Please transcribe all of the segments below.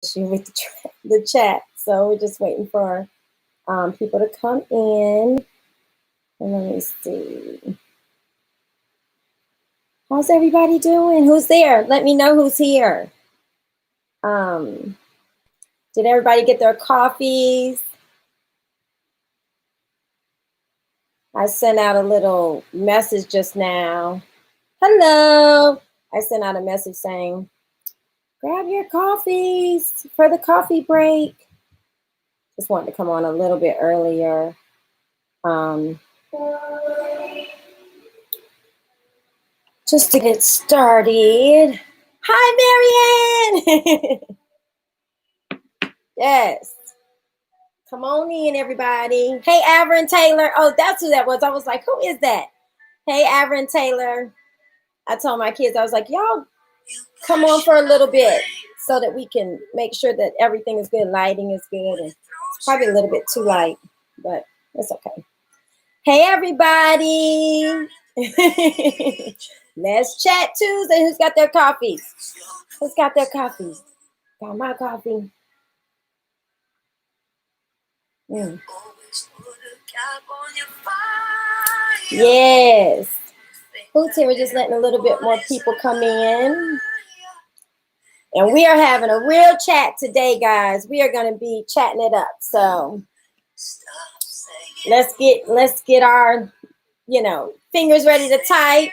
issue with the chat. So we're just waiting for people to come in. And let me see. How's everybody doing? Who's there? Let me know who's here. Did everybody get their coffees? I sent out a little message just now. Hello. I sent out a message saying, grab your coffees for the coffee break. Just wanted to come on a little bit earlier. Just to get started. Hi, Marianne. Yes. Come on in, everybody. Hey, Averin Taylor. Oh, that's who that was. I was like, who is that? Hey, Averin Taylor. I told my kids, I was like, y'all come on for a little bit so that we can make sure that everything is good. Lighting is good. And it's probably a little bit too light, but it's okay. Hey, everybody. Let's chat Tuesday. Who's got their coffees? Who's got their coffees? Got my coffee. Yes. Who's here? We're just letting a little bit more people come in. And we are having a real chat today, guys. We are going to be chatting it up. So let's get our, fingers ready to type.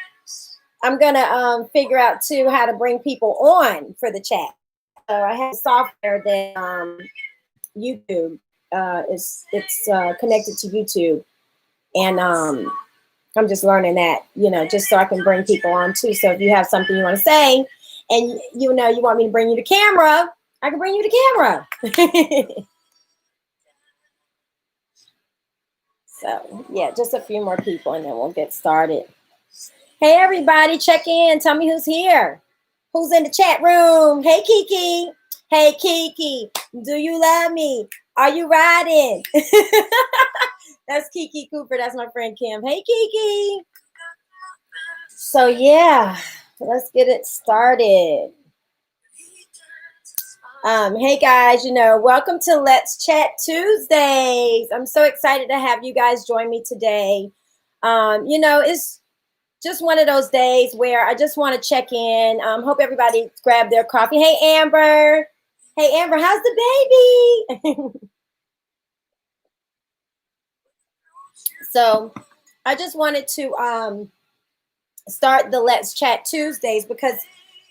I'm going to figure out too how to bring people on for the chat. So I have software that YouTube it's connected to YouTube, and I'm just learning that, just so I can bring people on too. So if you have something you want to say, and you want me to bring you the camera, I can bring you the camera. So yeah, just a few more people, and then we'll get started. Hey everybody, check in. Tell me who's here. Who's in the chat room? Hey Kiki. Hey Kiki. Do you love me? Are you riding? That's Kiki Cooper. That's my friend Kim. Hey Kiki. So yeah, let's get it started. Hey guys, welcome to Let's Chat Tuesdays. I'm so excited to have you guys join me today. It's just one of those days where I just want to check in. Hope everybody grabbed their coffee. Hey, Amber. Hey, Amber, how's the baby? So I just wanted to start the Let's Chat Tuesdays because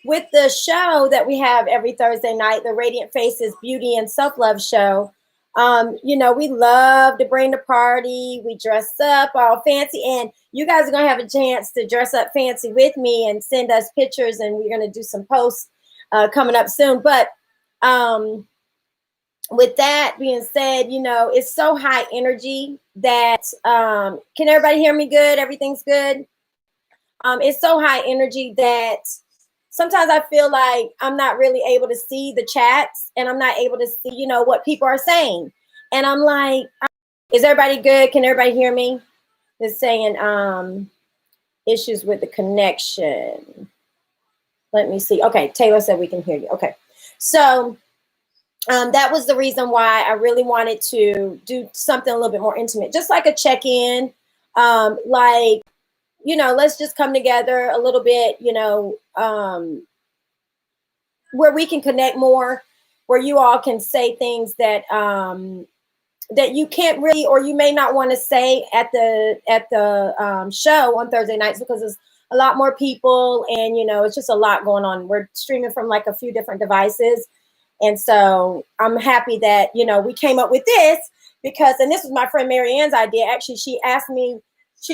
with the show that we have every Thursday night, the Radiant Faces Beauty and Self-Love Show, we love to bring the party. We dress up all fancy, and you guys are going to have a chance to dress up fancy with me and send us pictures, and we're going to do some posts coming up soon. But with that being said, it's so high energy that, can everybody hear me good? Everything's good? It's so high energy that sometimes I feel like I'm not really able to see the chats, and I'm not able to see, what people are saying. And I'm like, is everybody good? Can everybody hear me? It's saying issues with the connection. Let me see. Okay, Taylor said we can hear you. Okay. So that was the reason why I really wanted to do something a little bit more intimate, just like a check-in, let's just come together a little bit, where we can connect more, where you all can say things that that you can't really, or you may not want to say at the show on Thursday nights, because there's a lot more people, and it's just a lot going on. We're streaming from like a few different devices, and so I'm happy that we came up with this, because, and this was my friend Marianne's idea. Actually, she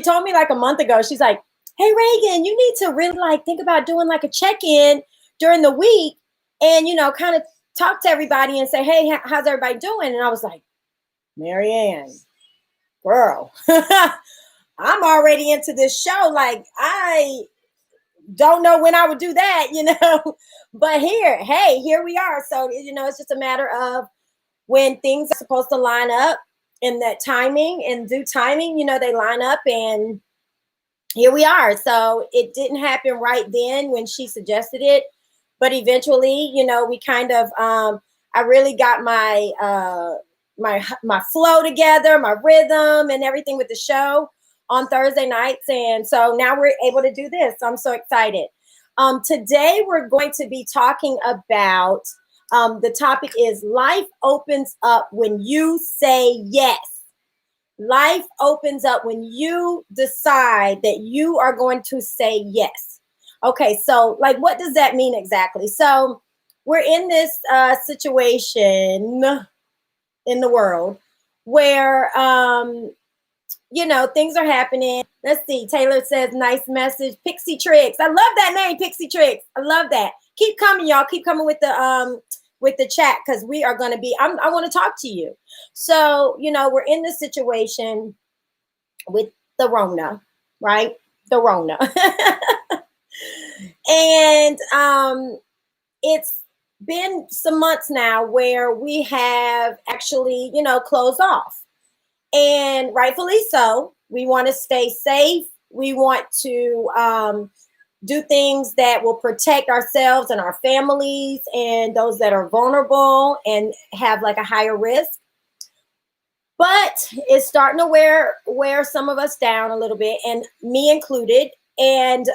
told me like a month ago. She's like, hey Ragin, you need to really think about doing like a check-in during the week, and kind of talk to everybody and say, hey, how's everybody doing? And I was like, Marianne, girl, I'm already into this show. Like, I don't know when I would do that, but here we are. So, it's just a matter of when things are supposed to line up in that timing, and due timing, they line up, and here we are. So it didn't happen right then when she suggested it, but eventually, we kind of, I really got my flow together, my rhythm and everything with the show on Thursday nights. And so now we're able to do this. I'm so excited. Today we're going to be talking about, the topic is life opens up when you say yes. Life opens up when you decide that you are going to say yes. Okay, so like, what does that mean exactly? So we're in this situation in the world where things are happening. Let's see. Taylor says, nice message. Pixie Tricks. I love that name, Pixie Tricks. I love that. Keep coming, y'all. Keep coming with the chat, because we are going to be, I want to talk to you. So, we're in this situation with the Rona, right? The Rona. And it's been some months now where we have actually, closed off. And rightfully so. We want to stay safe. We want to do things that will protect ourselves and our families and those that are vulnerable and have like a higher risk. But it's starting to wear some of us down a little bit, and me included. And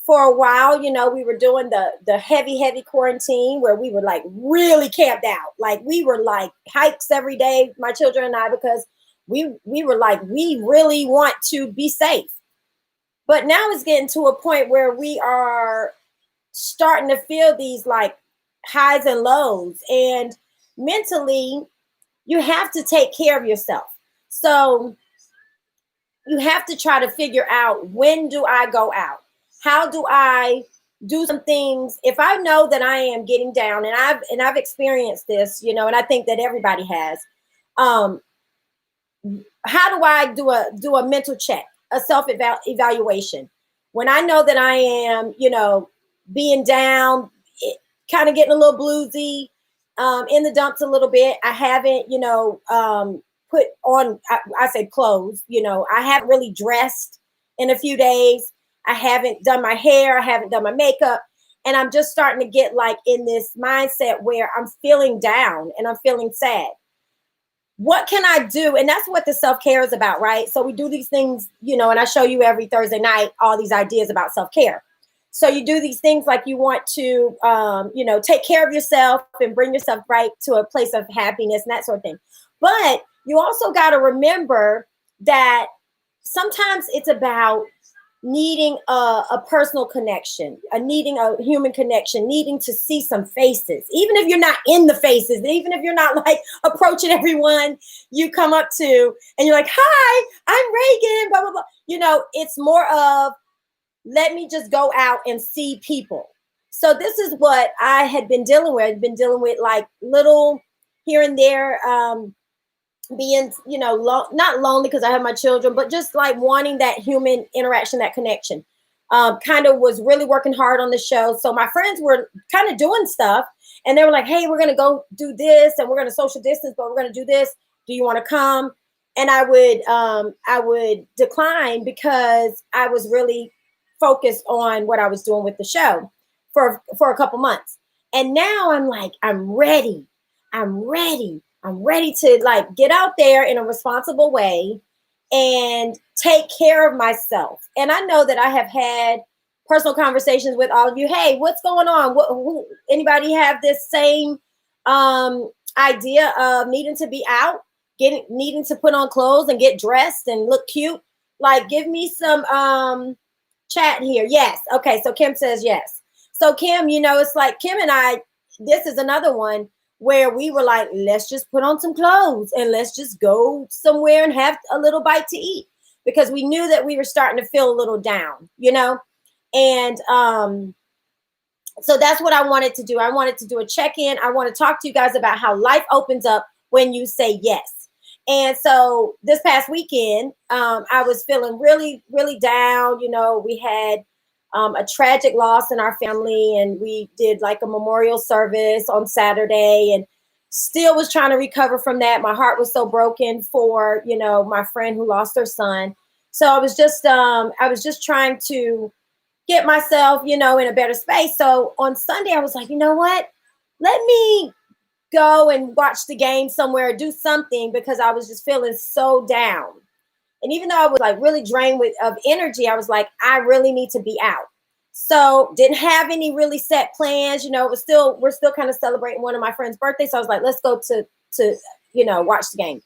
for a while, we were doing the heavy quarantine where we were like really camped out. Like we were like hikes every day, my children and I, because we were like, we really want to be safe. But now it's getting to a point where we are starting to feel these like highs and lows, and mentally you have to take care of yourself. So you have to try to figure out, when do I go out? How do I do some things if I know that I am getting down? And I've experienced this, and I think that everybody has. How do I do a mental check, a self-evaluation? When I know that I am, being down, kind of getting a little bluesy, in the dumps a little bit. I haven't, put on, I say clothes, I haven't really dressed in a few days. I haven't done my hair. I haven't done my makeup. And I'm just starting to get like in this mindset where I'm feeling down and I'm feeling sad. What can I do? And that's what the self-care is about, right? So we do these things, and I show you every Thursday night all these ideas about self-care. So you do these things like you want to, take care of yourself and bring yourself right to a place of happiness and that sort of thing. But you also got to remember that sometimes it's about needing a personal connection, needing a human connection, needing to see some faces, even if you're not in the faces, even if you're not like approaching everyone you come up to and you're like, hi, I'm Ragin, blah, blah, blah. It's more of, let me just go out and see people. So this is what I had been dealing with. I've been dealing with like little here and there, being, not lonely because I have my children, but just like wanting that human interaction, that connection. Kind of was really working hard on the show. So my friends were kind of doing stuff, and they were like, hey, we're going to go do this, and we're going to social distance, but we're going to do this. Do you want to come? And I would decline, because I was really focused on what I was doing with the show for a couple months. And now I'm like, I'm ready to like get out there in a responsible way and take care of myself. And I know that I have had personal conversations with all of you. Hey, what's going on? Anybody have this same idea of needing to be out, needing to put on clothes and get dressed and look cute? Like, give me some chat here. Yes. Okay. So Kim says yes. So Kim, it's like Kim and I, this is another one where we were like, let's just put on some clothes and let's just go somewhere and have a little bite to eat, because we knew that we were starting to feel a little down, and so that's what I wanted to do. I wanted to do a check-in. I want to talk to you guys about how life opens up when you say yes. And so this past weekend, I was feeling really, really down. We had a tragic loss in our family, and we did like a memorial service on Saturday, and still was trying to recover from that. My heart was so broken for, my friend who lost her son. So I was just trying to get myself, in a better space. So on Sunday, I was like, you know what? Let me go and watch the game somewhere, do something, because I was just feeling so down. And even though I was like really drained of energy, I was like, I really need to be out. So didn't have any really set plans. We're still kind of celebrating one of my friend's birthday. So I was like, let's go to watch the game.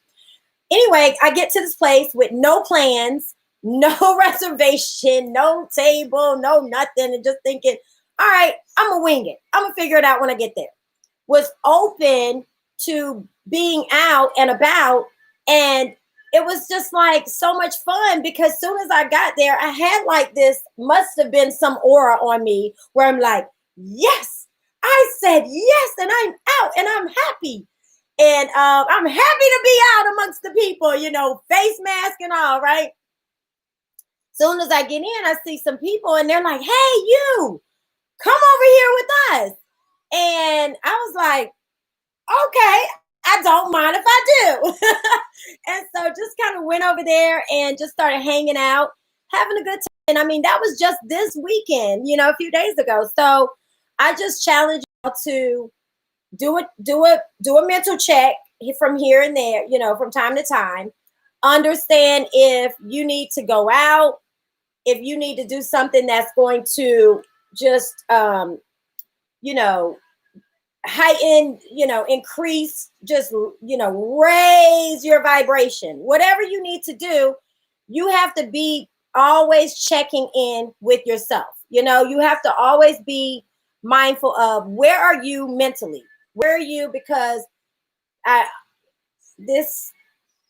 Anyway, I get to this place with no plans, no reservation, no table, no nothing, and just thinking, all right, I'm gonna wing it. I'm gonna figure it out when I get there. Was open to being out and about, and it was just like so much fun, because as soon as I got there, I had like this, must have been some aura on me where I'm like, yes, I said yes, and I'm out and I'm happy. And I'm happy to be out amongst the people, face mask and all, right? Soon as I get in, I see some people and they're like, hey, you, come over here with us. And I was like, okay, I don't mind if I do. And so just kind of went over there and just started hanging out, having a good time. And I mean, that was just this weekend, a few days ago. So I just challenge you to do a mental check from here and there, from time to time. Understand if you need to go out, if you need to do something that's going to just, heighten, increase, just, raise your vibration. Whatever you need to do, you have to be always checking in with yourself. You have to always be mindful of, where are you mentally? Where are you? Because this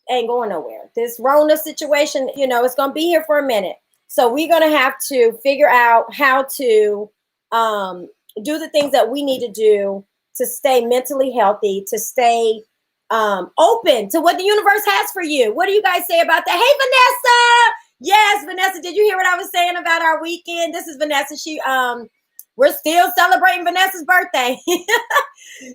ain't going nowhere. This Rona situation, it's going to be here for a minute. So we're going to have to figure out how to do the things that we need to do to stay mentally healthy, to stay open to what the universe has for you. What do you guys say about that? Hey, Vanessa. Yes, Vanessa, did you hear what I was saying about our weekend? This is Vanessa. We're still celebrating Vanessa's birthday.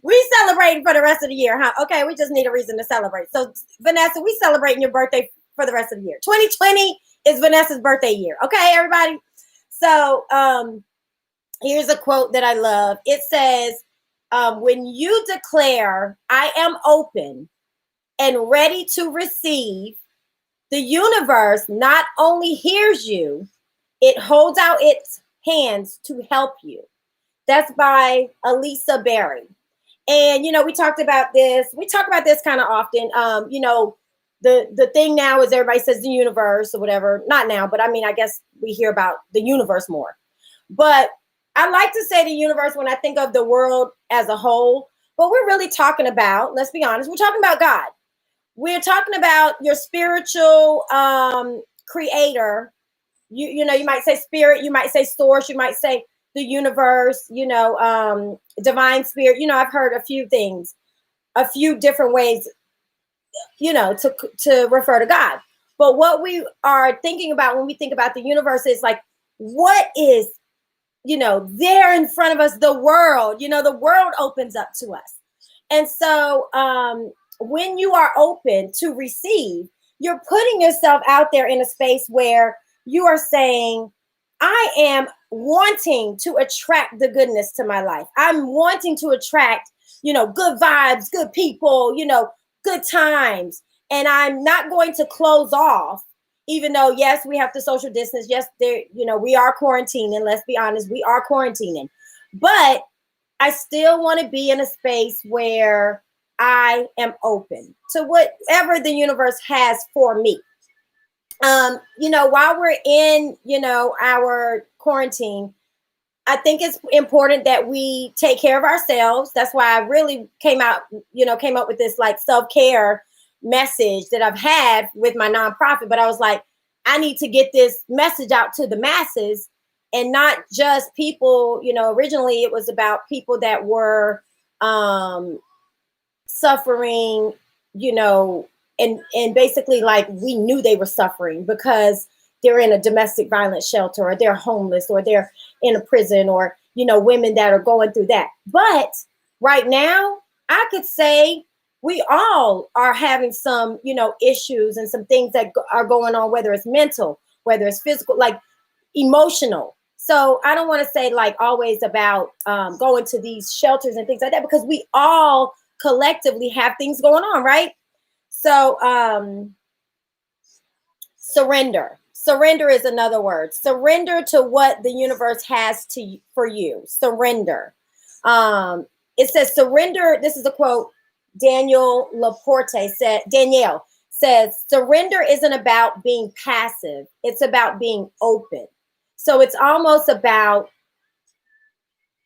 We celebrating for the rest of the year, huh? Okay, we just need a reason to celebrate. So, Vanessa, we celebrating your birthday for the rest of the year. 2020 is Vanessa's birthday year. Okay, everybody? So, here's a quote that I love. It says, when you declare, I am open and ready to receive, the universe not only hears you, it holds out its hands to help you. That's by Elisa Berry. And, we talked about this. We talk about this kind of often. The thing now is everybody says the universe or whatever. Not now, but I mean, I guess we hear about the universe more. But I like to say the universe when I think of the world as a whole. But we're really talking about, let's be honest, we're talking about God. We're talking about your spiritual creator. You might say spirit, you might say source, you might say the universe, divine spirit. I've heard a few things, a few different ways, to refer to God. But what we are thinking about when we think about the universe is like, what is, there in front of us, the world, the world opens up to us. And so when you are open to receive, you're putting yourself out there in a space where you are saying, I am wanting to attract the goodness to my life. I'm wanting to attract, good vibes, good people, good times. And I'm not going to close off, even though, yes, we have to social distance. Yes, we are quarantining. Let's be honest, we are quarantining. But I still want to be in a space where I am open to whatever the universe has for me. While we're in, our quarantine, I think it's important that we take care of ourselves. That's why I really came up with this like self-care message that I've had with my nonprofit. But I was like, I need to get this message out to the masses and not just people, originally it was about people that were suffering, and basically like we knew they were suffering because they're in a domestic violence shelter or they're homeless or they're in a prison or, women that are going through that. But right now, I could say we all are having some, issues and some things that are going on, whether it's mental, whether it's physical, like emotional. So I don't want to say like always about going to these shelters and things like that, because we all collectively have things going on, right? So surrender. Surrender is another word. Surrender to what the universe has for you. Surrender. It says surrender. This is a quote. Danielle says, surrender isn't about being passive. It's about being open. So it's almost about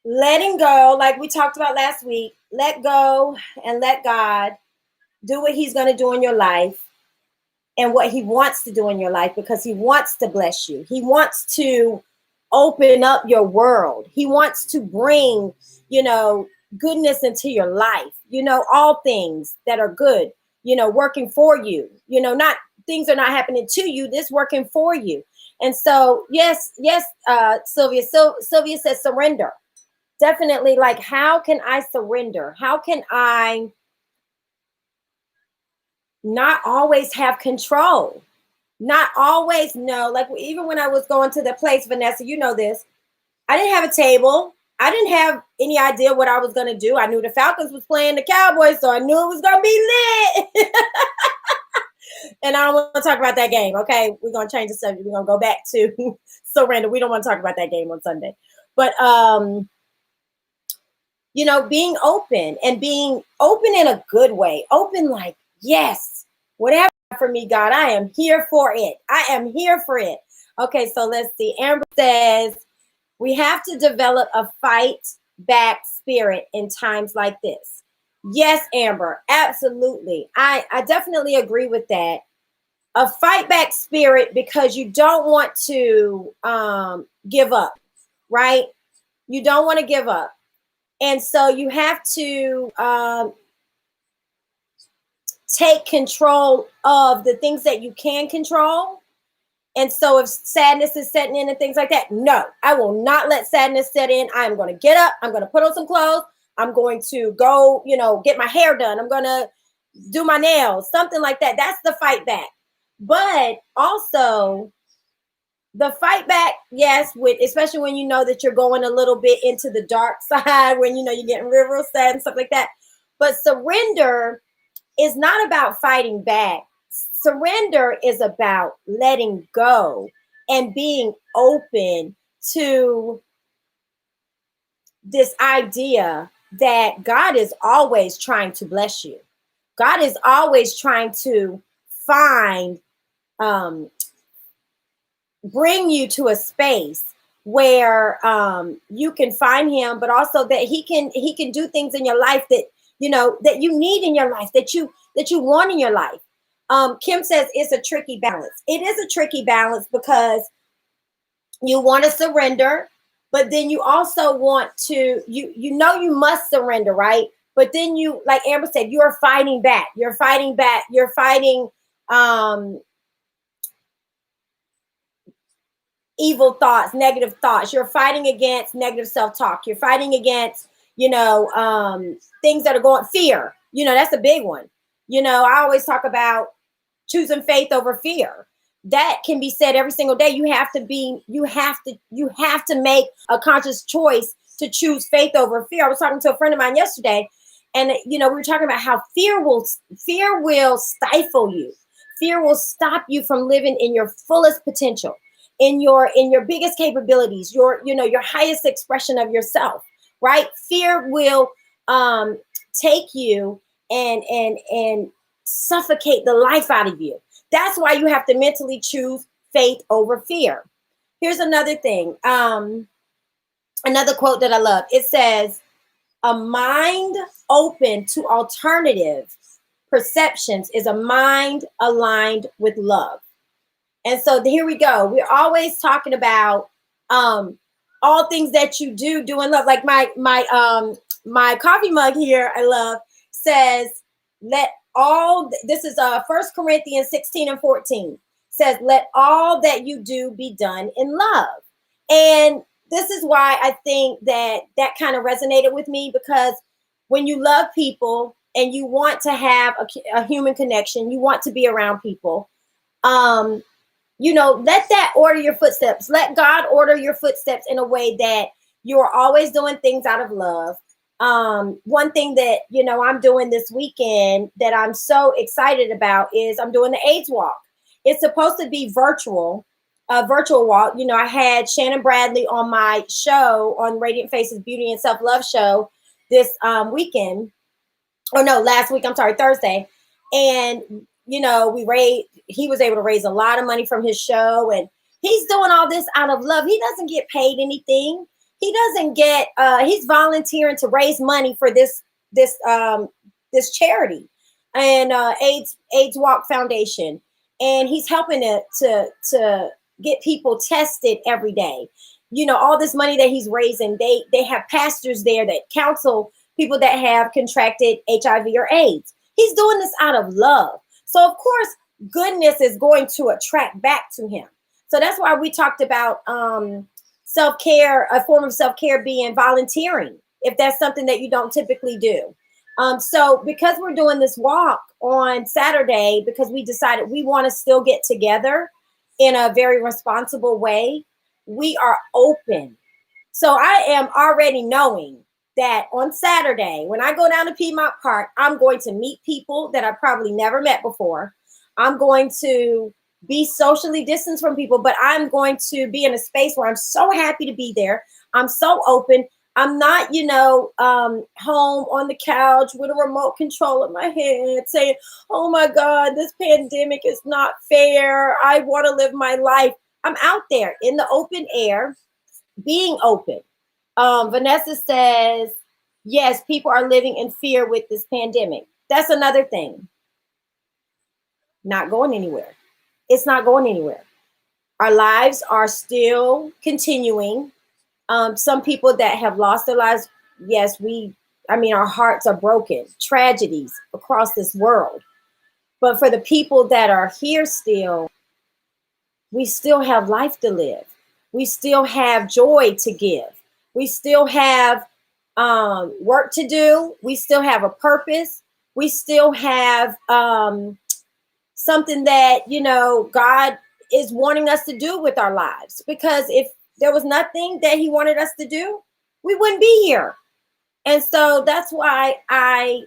letting go, like we talked about last week. Let go and let God do what he's going to do in your life and what he wants to do in your life, because he wants to bless you. He wants to open up your world. He wants to bring, goodness into your life, all things that are good, working for you, not things are not happening to you, this working for you. And so, yes, Sylvia. So Sylvia says surrender. Definitely, like, how can I surrender? How can I not always have control? Not always know. Like, even when I was going to the place, Vanessa, you know this, I didn't have a table. I didn't have any idea what I was going to do. I knew the Falcons was playing the Cowboys, so I knew it was going to be lit. And I don't want to talk about that game. Okay, we're going to change the subject. We're going to go back to surrender. We don't want to talk about that game on Sunday. But, being open, and being open in a good way. Open like, yes, whatever for me, God, I am here for it. I am here for it. Okay, so let's see. Amber says, we have to develop a fight back spirit in times like this. Yes, Amber, absolutely. I definitely agree with that. A fight back spirit, because you don't want to give up, right? You don't want to give up. And so you have to take control of the things that you can control. And so if sadness is setting in and things like that, no, I will not let sadness set in. I'm going to get up. I'm going to put on some clothes. I'm going to go, get my hair done. I'm going to do my nails, something like that. That's the fight back. But also the fight back, yes, especially when you know that you're going a little bit into the dark side, when you're getting real sad and stuff like that. But surrender is not about fighting back. Surrender is about letting go and being open to this idea that God is always trying to bless you. God is always trying to bring you to a space where you can find him, but also that he can do things in your life that that you need in your life, that you want in your life. Kim says it's a tricky balance. It is a tricky balance, because you want to surrender, but then you also want to, you must surrender, right? But then you, like Amber said, you're fighting back. You're fighting back. You're fighting evil thoughts, negative thoughts. You're fighting against negative self-talk. You're fighting against, things that are going, fear. That's a big one. I always talk about choosing faith over fear. That can be said every single day. You have to make a conscious choice to choose faith over fear. I was talking to a friend of mine yesterday, and we were talking about how fear will stifle you. Fear will stop you from living in your fullest potential, in your biggest capabilities, your highest expression of yourself, right? Fear will take you and suffocate the life out of you. That's why you have to mentally choose faith over fear. Here's another thing. Another quote that I love. It says, a mind open to alternative perceptions is a mind aligned with love. And so here we go. We're always talking about all things that you do in love. Like my coffee mug here, I love, says, this is 1 Corinthians 16:14, says, let all that you do be done in love. And this is why I think that kind of resonated with me, because when you love people and you want to have a human connection, you want to be around people, let that order your footsteps. Let God order your footsteps in a way that you are always doing things out of love. One thing that, I'm doing this weekend that I'm so excited about is I'm doing the AIDS walk. It's supposed to be virtual, a virtual walk. I had Shannon Bradley on my show on Radiant Faces Beauty and Self-Love show this weekend. Or no, last week, I'm sorry, Thursday. And, he was able to raise a lot of money from his show, and he's doing all this out of love. He doesn't get paid anything. He doesn't get, he's volunteering to raise money for this charity and AIDS Walk Foundation. And he's helping it to get people tested every day. All this money that he's raising, they have pastors there that counsel people that have contracted HIV or AIDS. He's doing this out of love. So of course, goodness is going to attract back to him. So that's why we talked about self-care, a form of self-care being volunteering, if that's something that you don't typically do. So because we're doing this walk on Saturday, because we decided we want to still get together in a very responsible way, we are open. So I am already knowing that on Saturday, when I go down to Piedmont Park, I'm going to meet people that I probably never met before. I'm going to be socially distanced from people, but I'm going to be in a space where I'm so happy to be there. I'm so open. I'm not, home on the couch with a remote control in my hand saying, oh my God, this pandemic is not fair. I want to live my life. I'm out there in the open air, being open. Vanessa says, yes, people are living in fear with this pandemic. That's another thing. Not going anywhere. It's not going anywhere. Our lives are still continuing. Some people that have lost their lives, yes, our hearts are broken. Tragedies across this world. But for the people that are here still, we still have life to live. We still have joy to give. We still have work to do. We still have a purpose. We still have something that, God is wanting us to do with our lives. Because if there was nothing that he wanted us to do, we wouldn't be here. And so that's why I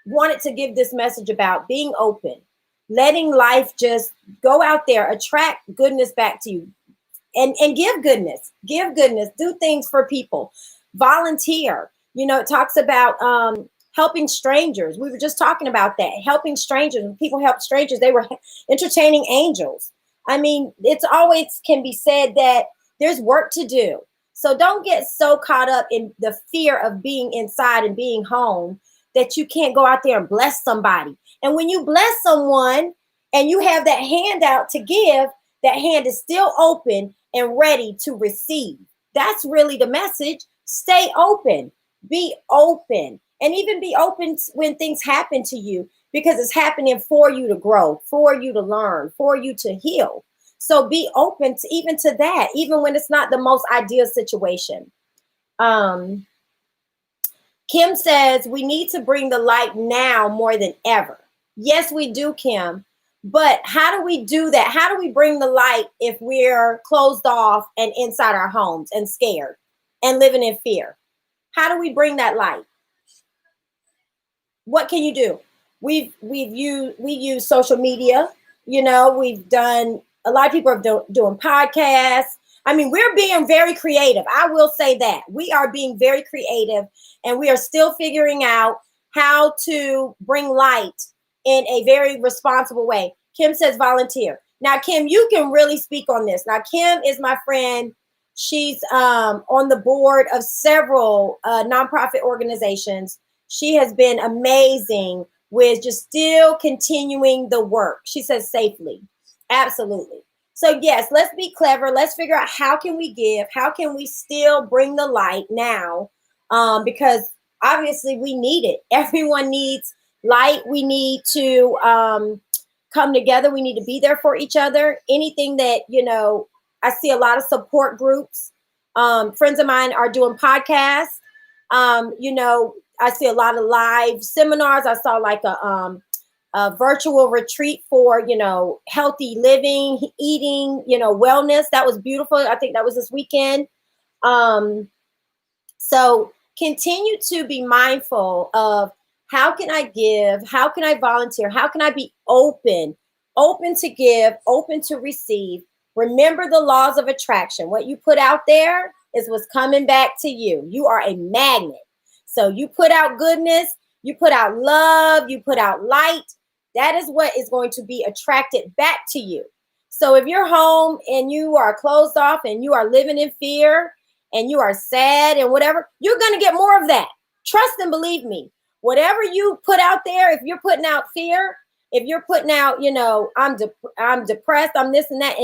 wanted to give this message about being open, letting life just go out there, attract goodness back to you. And give goodness, do things for people, volunteer. It talks about helping strangers. We were just talking about that, helping strangers. When people help strangers, they were entertaining angels. It's always can be said that there's work to do. So don't get so caught up in the fear of being inside and being home that you can't go out there and bless somebody. And when you bless someone and you have that hand out to give, that hand is still open and ready to receive. That's really the message. Stay open, be open, and even be open when things happen to you, because it's happening for you to grow, for you to learn, for you to heal. So be open to even to that, even when it's not the most ideal situation. Kim says we need to bring the light now more than ever. Yes, we do, Kim. But how do we do that? How do we bring the light if we're closed off and inside our homes and scared and living in fear? How do we bring that light? What can you do? We use social media. We've done, a lot of people are doing podcasts. We're being very creative. I will say that we are being very creative, and we are still figuring out how to bring light in a very responsible way. Kim says volunteer. Now, Kim, you can really speak on this. Now, Kim is my friend. She's on the board of several nonprofit organizations. She has been amazing with just still continuing the work. She says safely. Absolutely. So yes, let's be clever. Let's figure out how can we give? How can we still bring the light now? Because obviously we need it. Everyone needs light. We need to come together. We need to be there for each other. Anything that, I see a lot of support groups. Friends of mine are doing podcasts. I see a lot of live seminars. I saw like a virtual retreat for, healthy living, eating, wellness. That was beautiful. I think that was this weekend. So continue to be mindful of how can I give? How can I volunteer? How can I be open to give, open to receive? Remember the laws of attraction. What you put out there is what's coming back to you. You are a magnet. So you put out goodness, you put out love, you put out light. That is what is going to be attracted back to you. So if you're home and you are closed off and you are living in fear and you are sad and whatever, you're going to get more of that. Trust and believe me. Whatever you put out there, if you're putting out fear, if you're putting out, I'm depressed, I'm this and that,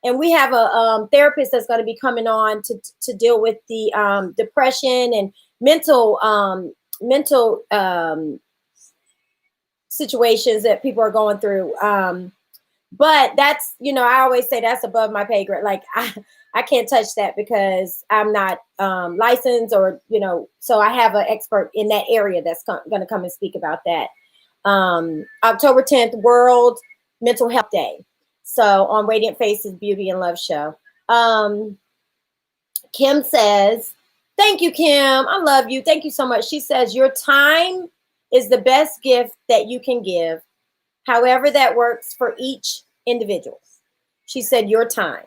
and we have a therapist that's going to be coming on to deal with the depression and mental situations that people are going through. But that's, I always say that's above my pay grade. Like I can't touch that because I'm not licensed or, so I have an expert in that area that's going to come and speak about that. October 10th, World Mental Health Day. So on Radiant Faces Beauty and Love Show. Kim says, thank you, Kim. I love you. Thank you so much. She says, your time is the best gift that you can give. However that works for each individual. She said, your time.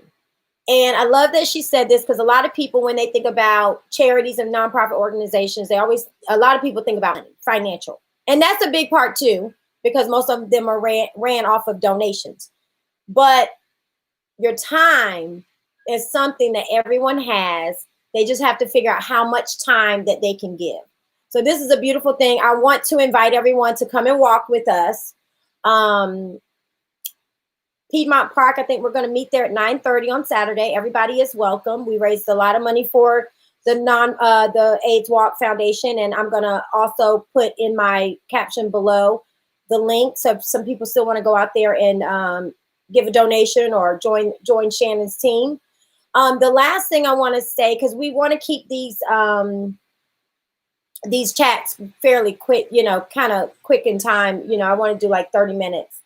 And I love that she said this because a lot of people, when they think about charities and nonprofit organizations, a lot of people think about financial. And that's a big part too, because most of them are ran off of donations. But your time is something that everyone has. They just have to figure out how much time that they can give. So this is a beautiful thing. I want to invite everyone to come and walk with us. Piedmont Park, I think we're going to meet there at 9:30 on Saturday. Everybody is welcome. We raised a lot of money for the AIDS Walk Foundation, and I'm going to also put in my caption below the link. So if some people still want to go out there and give a donation or join Shannon's team. The last thing I want to say, because we want to keep these chats fairly quick, kind of quick in time. I want to do like 30 minutes.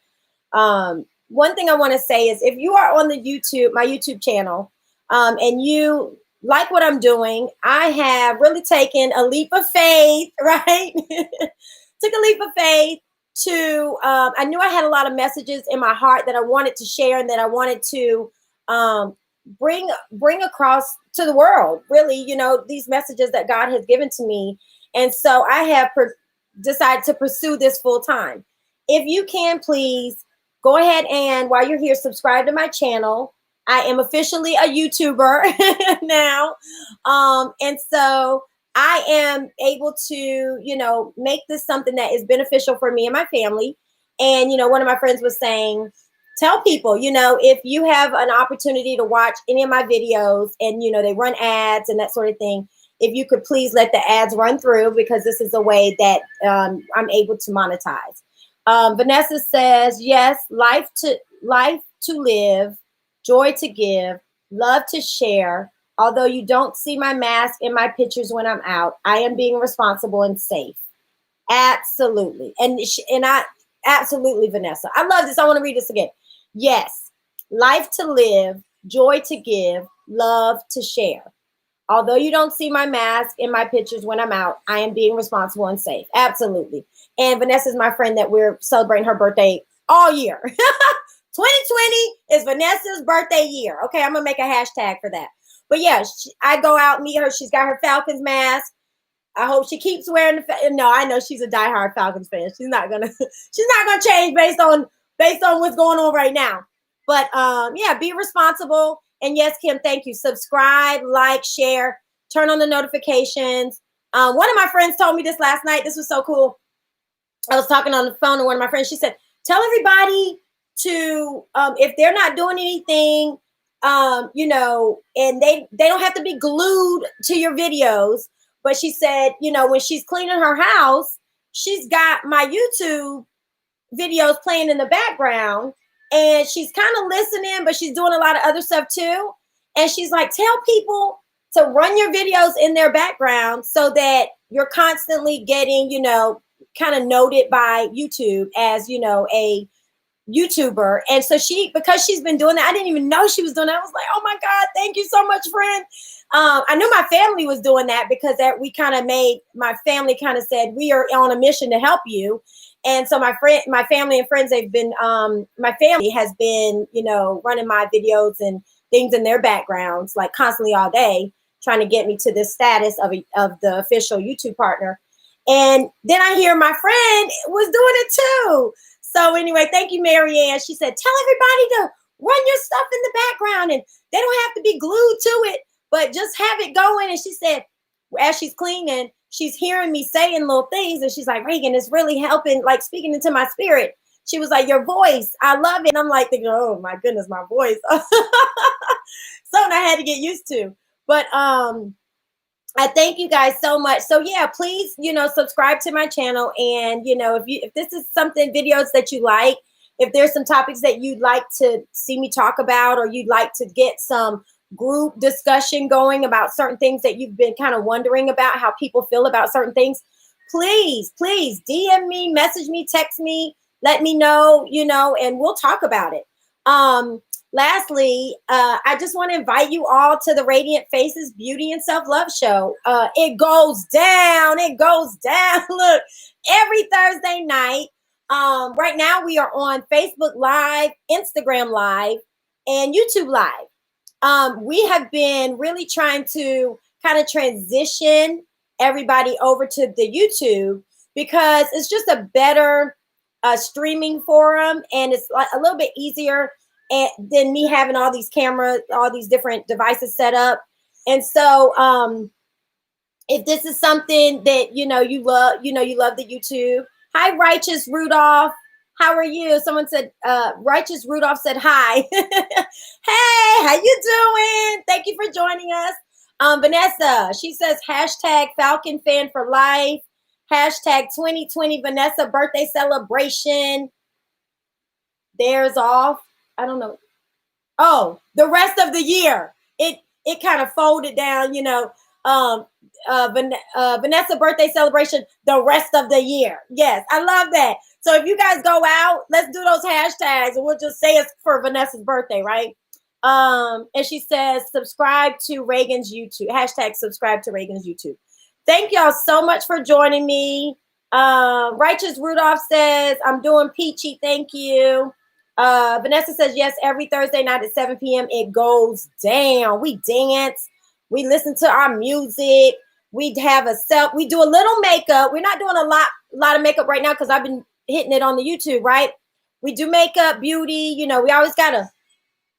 One thing I want to say is if you are on my YouTube channel, and you like what I'm doing, I have really taken a leap of faith, right? Took a leap of faith to, I knew I had a lot of messages in my heart that I wanted to share and that I wanted to bring across to the world, really, these messages that God has given to me. And so I have decided to pursue this full time. If you can, please go ahead and while you're here, subscribe to my channel. I am officially a YouTuber now. And so I am able to, make this something that is beneficial for me and my family. And, one of my friends was saying, tell people, if you have an opportunity to watch any of my videos and, they run ads and that sort of thing, if you could please let the ads run through, because this is a way that I'm able to monetize. Vanessa says, yes, life to live, joy to give, love to share. Although you don't see my mask in my pictures when I'm out, I am being responsible and safe. Absolutely. And I absolutely, Vanessa. I love this. I want to read this again. Yes, life to live, joy to give, love to share. Although you don't see my mask in my pictures when I'm out, I am being responsible and safe. Absolutely. And Vanessa's my friend that we're celebrating her birthday all year. 2020 is Vanessa's birthday year. Okay, I'm going to make a hashtag for that. But yeah, I go out and meet her. She's got her Falcons mask. I hope she keeps wearing no, I know she's a diehard Falcons fan. She's not gonna change based on what's going on right now. But yeah, be responsible. And yes, Kim, thank you. Subscribe, like, share, turn on the notifications. One of my friends told me this last night. This was so cool. I was talking on the phone to one of my friends. She said, tell everybody to, if they're not doing anything, and they don't have to be glued to your videos. But she said, when she's cleaning her house, she's got my YouTube videos playing in the background. And she's kind of listening, but she's doing a lot of other stuff too. And she's like, tell people to run your videos in their background so that you're constantly getting, kind of noted by YouTube as, a YouTuber. And so because she's been doing that, I didn't even know she was doing that. I was like, oh my God, thank you so much, friend. I knew my family was doing that because we kind of made, my family kind of said, we are on a mission to help you. And so my family and friends, they've been, my family has been, you know, running my videos and things in their backgrounds, like constantly all day, trying to get me to this status of the official YouTube partner. And then I hear my friend was doing it too. So anyway, thank you, Marianne. She said, tell everybody to run your stuff in the background and they don't have to be glued to it, but just have it going. And she said, as she's cleaning, she's hearing me saying little things. And she's like, Ragin, it's really helping, like speaking into my spirit. She was like, your voice, I love it. And I'm like thinking, oh my goodness, my voice. Something I had to get used to. But I thank you guys so much. So yeah, please, you know, subscribe to my channel. And, you know, if this is something, videos that you like, if there's some topics that you'd like to see me talk about, or you'd like to get some group discussion going about certain things that you've been kind of wondering about, how people feel about certain things, please DM me, message me, text me, let me know, you know, and we'll talk about it. Lastly, I just want to invite you all to the Radiant Faces Beauty and Self-Love Show. It goes down. Look, every Thursday night. Right now we are on Facebook Live, Instagram Live, and YouTube Live. We have been really trying to kind of transition everybody over to the YouTube because it's just a better streaming forum, and it's like a little bit easier than me having all these cameras, all these different devices set up. And so if this is something that, you know, you love the YouTube. Hi, Righteous Rudolph. How are you? Someone said, Righteous Rudolph said, hi. Hey, how you doing? Thank you for joining us. Vanessa, she says, hashtag Falcon fan for life. Hashtag 2020 Vanessa birthday celebration. There's off. I don't know. Oh, the rest of the year. It kind of folded down, you know. Vanessa birthday celebration, the rest of the year. Yes, I love that. So if you guys go out, let's do those hashtags and we'll just say it's for Vanessa's birthday, right? And she says, subscribe to Ragin's YouTube. Hashtag subscribe to Ragin's YouTube. Thank y'all so much for joining me. Righteous Rudolph says, I'm doing peachy. Thank you. Vanessa says, yes, every Thursday night at 7 p.m. it goes down. We dance. We listen to our music. We have we do a little makeup. We're not doing a lot of makeup right now because I've been hitting it on the YouTube, right? We do makeup, beauty. You know, we always got to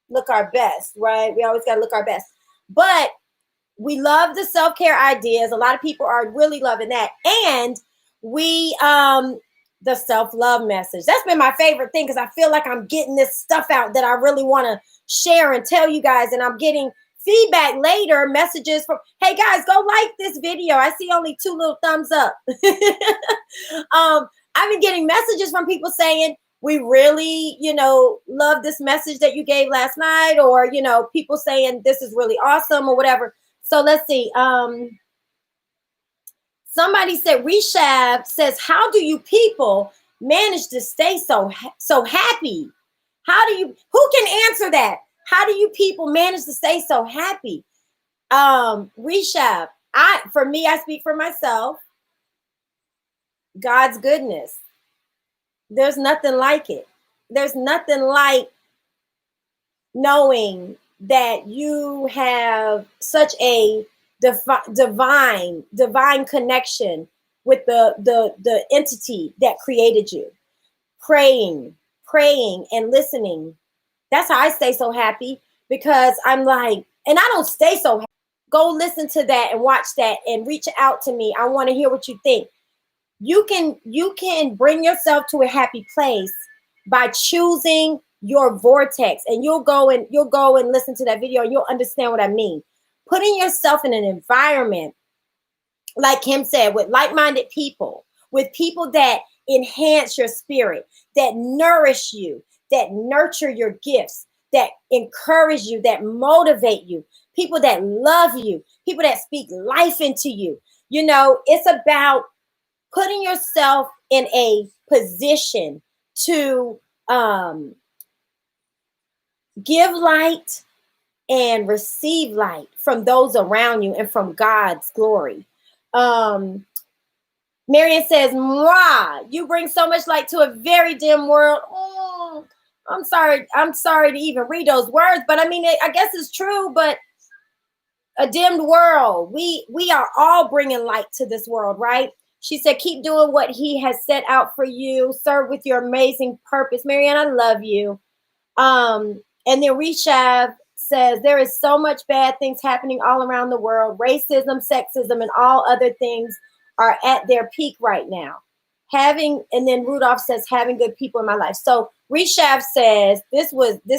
look our best, right? We always got to look our best. But we love the self-care ideas. A lot of people are really loving that. And we, the self-love message. That's been my favorite thing because I feel like I'm getting this stuff out that I really want to share and tell you guys. And I'm getting feedback later, messages from, hey guys, go like this video. I see only 2 little thumbs up. I've been getting messages from people saying, we really, you know, love this message that you gave last night, or, you know, people saying this is really awesome or whatever. So let's see. Somebody said, Reshab says, how do you people manage to stay so happy? Who can answer that? How do you people manage to stay so happy? Reshab, for me, I speak for myself. God's goodness. There's nothing like it. There's nothing like knowing that you have such a divine connection with the entity that created you. Praying and listening. That's how I stay so happy, because I'm like, and I don't stay so happy. Go listen to that and watch that and reach out to me. I want to hear what you think. You can bring yourself to a happy place by choosing your vortex, and you'll go and listen to that video and you'll understand what I mean. Putting yourself in an environment, like Kim said, with like-minded people, with people that enhance your spirit, that nourish you, that nurture your gifts, that encourage you, that motivate you, people that love you, people that speak life into you. You know, it's about putting yourself in a position to give light and receive light from those around you and from God's glory. Marian says, "Mwah, you bring so much light to a very dim world." Oh, I'm sorry to even read those words, but I mean, I guess it's true, but a dimmed world. We are all bringing light to this world, right? She said, "Keep doing what he has set out for you. Serve with your amazing purpose." Marianne, I love you. And then Rishav says, "There is so much bad things happening all around the world. Racism, sexism, and all other things are at their peak right now. And then Rudolph says, "Having good people in my life." So Rishav says, this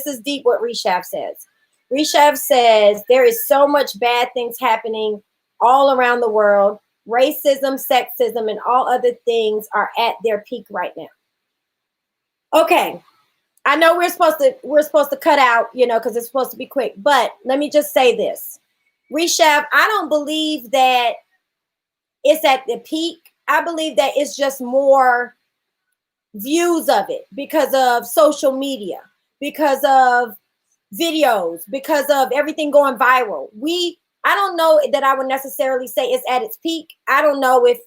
is deep what Rishav says. Rishav says, there is so much bad things happening all around the world. Racism, sexism, and all other things are at their peak right now. Okay. I know we're supposed to cut out, because it's supposed to be quick, but let me just say this. Rishav, I don't believe that it's at the peak. I believe that it's just more views of it because of social media, because of videos, because of everything going viral. I don't know that I would necessarily say it's at its peak. I don't know if,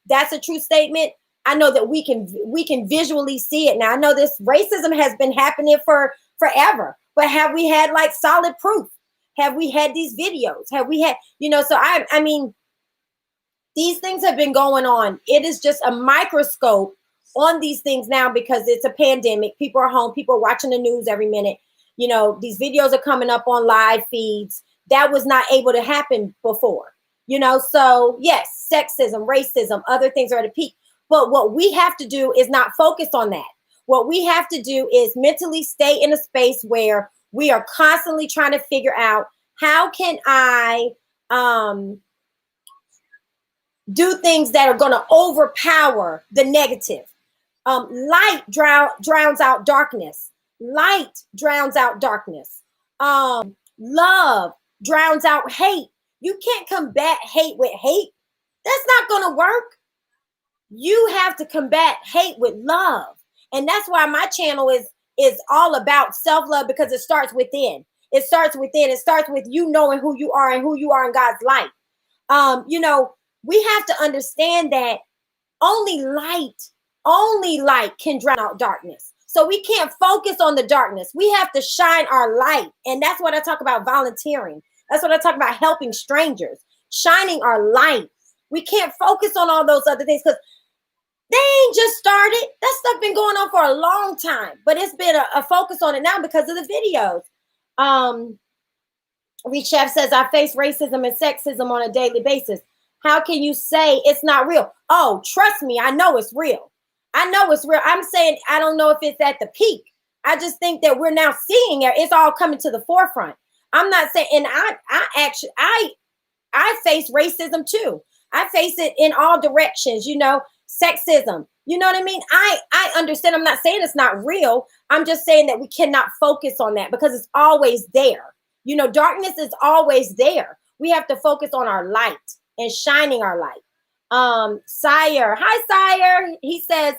that's a true statement. I know that we can visually see it now. I know this racism has been happening for forever, but have we had like solid proof? Have we had these videos? Have we had, so I mean, these things have been going on. It is just a microscope on these things now because it's a pandemic. People are home. People are watching the news every minute. These videos are coming up on live feeds. That was not able to happen before, so yes, sexism, racism, other things are at a peak. But what we have to do is not focus on that. What we have to do is mentally stay in a space where we are constantly trying to figure out, how can I do things that are going to overpower the negative. Light drowns out darkness. Light drowns out darkness. Love drowns out hate. You can't combat hate with hate. That's not going to work. You have to combat hate with love. And that's why my channel is all about self-love, because it starts within. It starts within. It starts with you knowing who you are and who you are in God's light. We have to understand that only light can drown out darkness. So we can't focus on the darkness. We have to shine our light. And that's what I talk about, volunteering. That's what I talk about, helping strangers, shining our light. We can't focus on all those other things because they ain't just started. That stuff been going on for a long time, but it's been a focus on it now because of the videos. Chef says, "I face racism and sexism on a daily basis. How can you say it's not real?" Oh, trust me, I know it's real. I know it's real. I'm saying I don't know if it's at the peak. I just think that we're now seeing it. It's all coming to the forefront. I'm not saying, and I face racism too. I face it in all directions, sexism. You know what I mean? I understand. I'm not saying it's not real. I'm just saying that we cannot focus on that because it's always there. Darkness is always there. We have to focus on our light and shining our light. Sire, hi Sire. He says,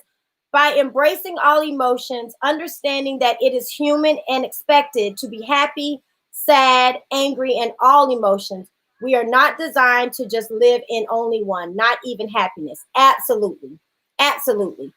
"By embracing all emotions, understanding that it is human and expected to be happy, sad, angry, and all emotions. We are not designed to just live in only one, not even happiness." Absolutely. Absolutely.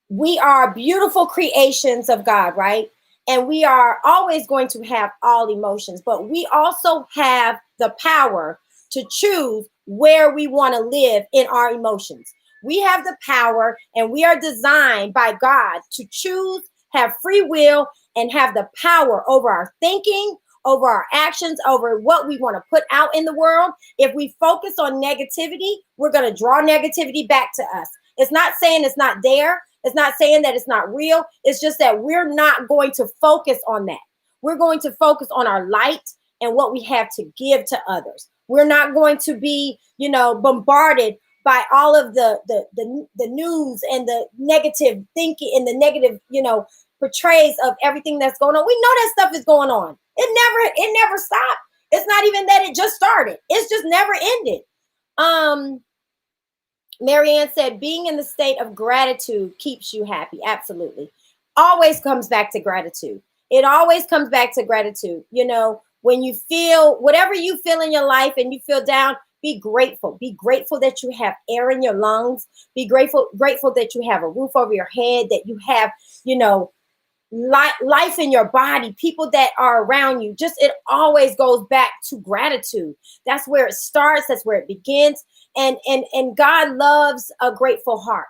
We are beautiful creations of God, right? And we are always going to have all emotions, but we also have the power to choose where we want to live in our emotions. We have the power, and we are designed by God to choose, have free will, and have the power over our thinking, over our actions, over what we want to put out in the world. If we focus on negativity, we're going to draw negativity back to us. It's not saying it's not there. It's not saying that it's not real. It's just that we're not going to focus on that. We're going to focus on our light and what we have to give to others. We're not going to be, bombarded by all of the news and the negative thinking and the negative, portrays of everything that's going on. We know that stuff is going on. It never stopped. It's not even that it just started. It's just never ended. Marianne said, "Being in the state of gratitude keeps you happy." Absolutely. Always comes back to gratitude. it always comes back to gratitude. You know, when you feel whatever you feel in your life and you feel down, be grateful. Be grateful that you have air in your lungs. Be grateful that you have a roof over your head, that you have, you know, life in your body, people that are around you. Just, it always goes back to gratitude. That's where it starts. That's where it begins. And God loves a grateful heart.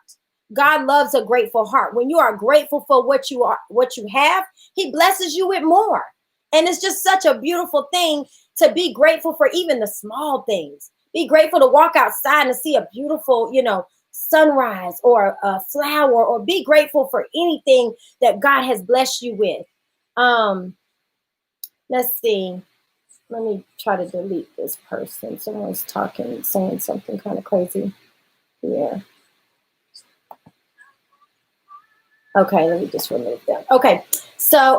God loves a grateful heart. When you are grateful for what you are, what you have, he blesses you with more. And it's just such a beautiful thing to be grateful for even the small things. Be grateful to walk outside and see a beautiful, you know, sunrise or a flower, or be grateful for anything that God has blessed you with. Let's see. Let me try to delete this person. Someone's talking, saying something kind of crazy. Yeah. Okay, let me just remove them. Okay, so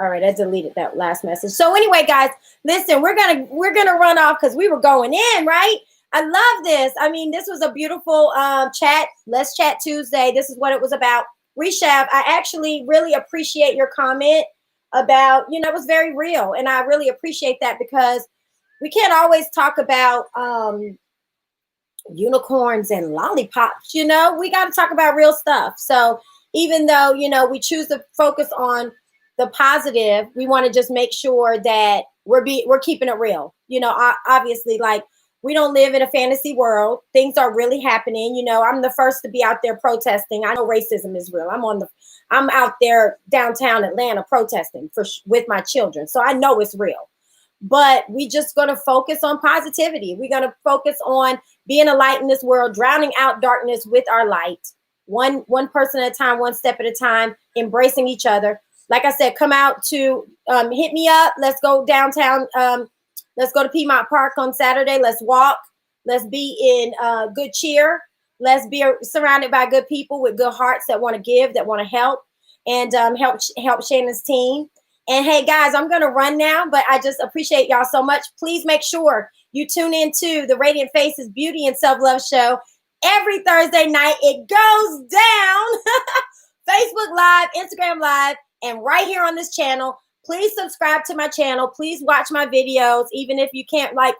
all right, I deleted that last message. So anyway, guys, listen, we're gonna run off because we were going in, right? I love this. I mean, this was a beautiful chat. Let's Chat Tuesday. This is what it was about. Rishav, I actually really appreciate your comment about, you know, it was very real, and I really appreciate that, because we can't always talk about unicorns and lollipops. You know, we got to talk about real stuff. So even though, you know, we choose to focus on the positive, we want to just make sure that we're keeping it real. You know, obviously, like, we don't live in a fantasy world. Things are really happening. You know, I'm the first to be out there protesting. I know racism is real. I'm out there downtown Atlanta protesting with my children. So I know it's real. But we just going to focus on positivity. We're going to focus on being a light in this world, drowning out darkness with our light. One person at a time, one step at a time, embracing each other. Like I said, come out to hit me up. Let's go downtown. Let's go to Piedmont Park on Saturday. Let's walk. Let's be in good cheer. Let's be surrounded by good people with good hearts that want to give, that want to help, and help Shannon's team. And hey, guys, I'm going to run now, but I just appreciate y'all so much. Please make sure you tune into the Radiant Faces Beauty and Self-Love Show every Thursday night. It goes down Facebook Live, Instagram Live, and right here on this channel. Please subscribe to my channel. Please watch my videos, even if you can't like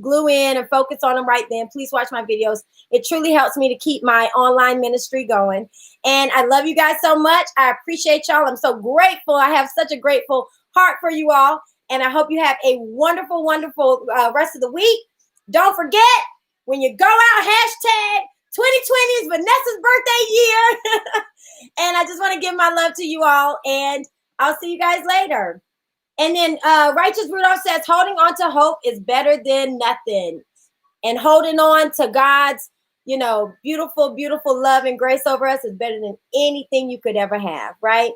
glue in and focus on them right then. Please watch my videos. It truly helps me to keep my online ministry going. And I love you guys so much. I appreciate y'all. I'm so grateful. I have such a grateful heart for you all. And I hope you have a wonderful, wonderful rest of the week. Don't forget, when you go out, hashtag 2020 is Vanessa's birthday year. And I just want to give my love to you all. And I'll see you guys later. And then Righteous Rudolph says, holding on to hope is better than nothing. And holding on to God's, you know, beautiful, beautiful love and grace over us is better than anything you could ever have, right?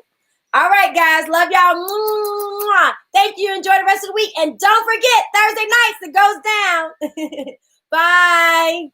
All right, guys. Love y'all. Thank you. Enjoy the rest of the week. And don't forget, Thursday nights, it goes down. Bye.